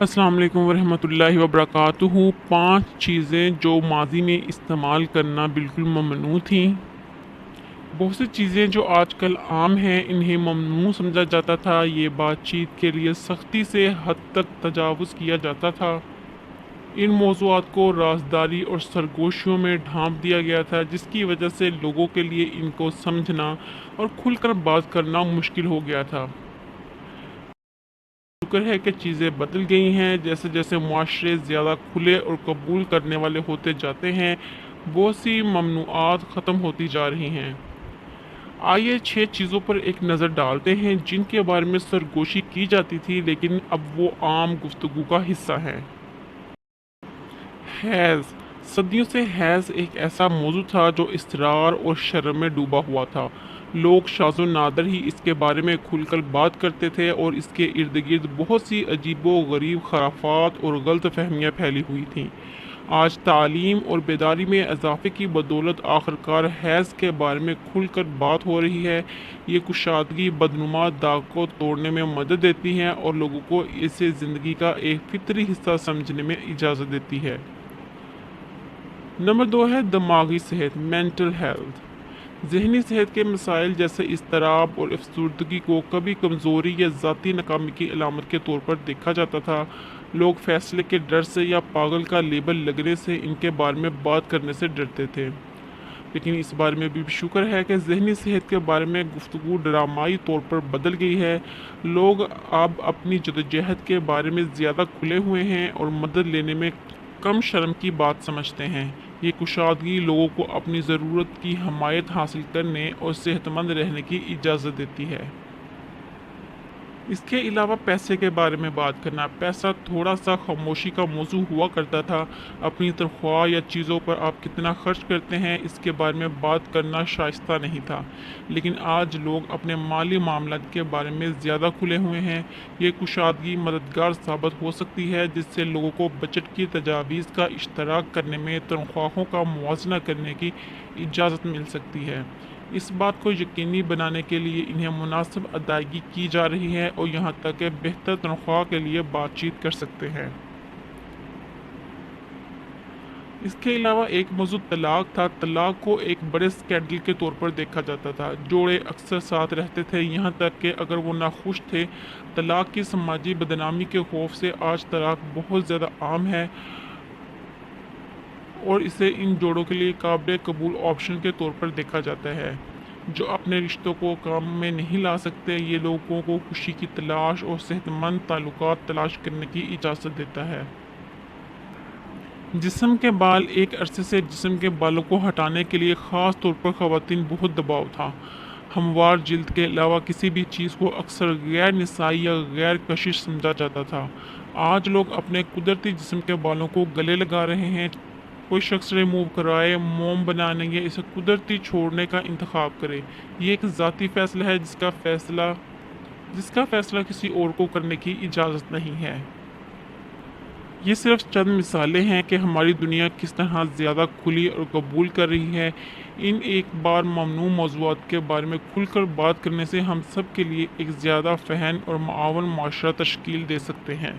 السلام علیکم ورحمۃ اللہ وبرکاتہ۔ 5 چیزیں جو ماضی میں استعمال کرنا بالکل ممنوع تھیں۔ بہت سی چیزیں جو آج کل عام ہیں انہیں ممنوع سمجھا جاتا تھا۔ یہ بات چیت کے لیے سختی سے حد تک تجاوز کیا جاتا تھا۔ ان موضوعات کو رازداری اور سرگوشیوں میں ڈھانپ دیا گیا تھا، جس کی وجہ سے لوگوں کے لیے ان کو سمجھنا اور کھل کر بات کرنا مشکل ہو گیا تھا۔ شکر ہے کہ چیزیں بدل گئی ہیں۔ جیسے جیسے معاشرے زیادہ کھلے اور قبول کرنے والے ہوتے جاتے ہیں، بہت سی ممنوعات ختم ہوتی جا رہی ہیں۔ آئیے 6 چیزوں پر ایک نظر ڈالتے ہیں جن کے بارے میں سرگوشی کی جاتی تھی لیکن اب وہ عام گفتگو کا حصہ ہیں۔ حیض۔ صدیوں سے حیض ایک ایسا موضوع تھا جو اسرار اور شرم میں ڈوبا ہوا تھا۔ لوگ شاذ و نادر ہی اس کے بارے میں کھل کر بات کرتے تھے اور اس کے ارد گرد بہت سی عجیب و غریب خرافات اور غلط فہمیاں پھیلی ہوئی تھیں۔ آج تعلیم اور بیداری میں اضافے کی بدولت آخرکار حیض کے بارے میں کھل کر بات ہو رہی ہے۔ یہ کشادگی بدنما داغ کو توڑنے میں مدد دیتی ہے اور لوگوں کو اسے زندگی کا ایک فطری حصہ سمجھنے میں اجازت دیتی ہے۔ نمبر 2 ہے دماغی صحت، مینٹل ہیلتھ۔ ذہنی صحت کے مسائل جیسے اضطراب اور افسردگی کو کبھی کمزوری یا ذاتی ناکامی کی علامت کے طور پر دیکھا جاتا تھا۔ لوگ فیصلے کے ڈر سے یا پاگل کا لیبل لگنے سے ان کے بارے میں بات کرنے سے ڈرتے تھے، لیکن اس بارے میں بھی شکر ہے کہ ذہنی صحت کے بارے میں گفتگو ڈرامائی طور پر بدل گئی ہے۔ لوگ اب اپنی جدوجہد کے بارے میں زیادہ کھلے ہوئے ہیں اور مدد لینے میں کم شرم کی بات سمجھتے ہیں۔ یہ کشادگی لوگوں کو اپنی ضرورت کی حمایت حاصل کرنے اور صحت مند رہنے کی اجازت دیتی ہے۔ اس کے علاوہ پیسے کے بارے میں بات کرنا۔ پیسہ تھوڑا سا خاموشی کا موضوع ہوا کرتا تھا۔ اپنی تنخواہ یا چیزوں پر آپ کتنا خرچ کرتے ہیں اس کے بارے میں بات کرنا شائستہ نہیں تھا، لیکن آج لوگ اپنے مالی معاملات کے بارے میں زیادہ کھلے ہوئے ہیں۔ یہ کشادگی مددگار ثابت ہو سکتی ہے، جس سے لوگوں کو بجٹ کی تجاویز کا اشتراک کرنے میں تنخواہوں کا موازنہ کرنے کی اجازت مل سکتی ہے۔ اس بات کو یقینی بنانے کے لیے انہیں مناسب ادائیگی کی جا رہی ہے اور یہاں تک کہ بہتر تنخواہ کے لیے بات چیت کر سکتے ہیں۔ اس کے علاوہ ایک موضوع طلاق تھا۔ طلاق کو ایک بڑے اسکینڈل کے طور پر دیکھا جاتا تھا۔ جوڑے اکثر ساتھ رہتے تھے، یہاں تک کہ اگر وہ ناخوش تھے۔ طلاق کی سماجی بدنامی کے خوف سے آج طلاق بہت زیادہ عام ہے اور اسے ان جوڑوں کے لیے قابل قبول آپشن کے طور پر دیکھا جاتا ہے جو اپنے رشتوں کو کام میں نہیں لا سکتے۔ یہ لوگوں کو خوشی کی تلاش اور صحت مند تعلقات تلاش کرنے کی اجازت دیتا ہے۔ جسم کے بال۔ ایک عرصے سے جسم کے بالوں کو ہٹانے کے لیے خاص طور پر خواتین بہت دباؤ تھا۔ ہموار جلد کے علاوہ کسی بھی چیز کو اکثر غیر نسائی یا غیر کشش سمجھا جاتا تھا۔ آج لوگ اپنے قدرتی جسم کے بالوں کو گلے لگا رہے ہیں۔ کوئی شخص ریموو کرائے، موم بنانے یا اسے قدرتی چھوڑنے کا انتخاب کرے، یہ ایک ذاتی فیصلہ ہے جس کا فیصلہ کسی اور کو کرنے کی اجازت نہیں ہے۔ یہ صرف چند مثالیں ہیں کہ ہماری دنیا کس طرح زیادہ کھلی اور قبول کر رہی ہے۔ ان ایک بار ممنوع موضوعات کے بارے میں کھل کر بات کرنے سے ہم سب کے لیے ایک زیادہ فہم اور معاون معاشرہ تشکیل دے سکتے ہیں۔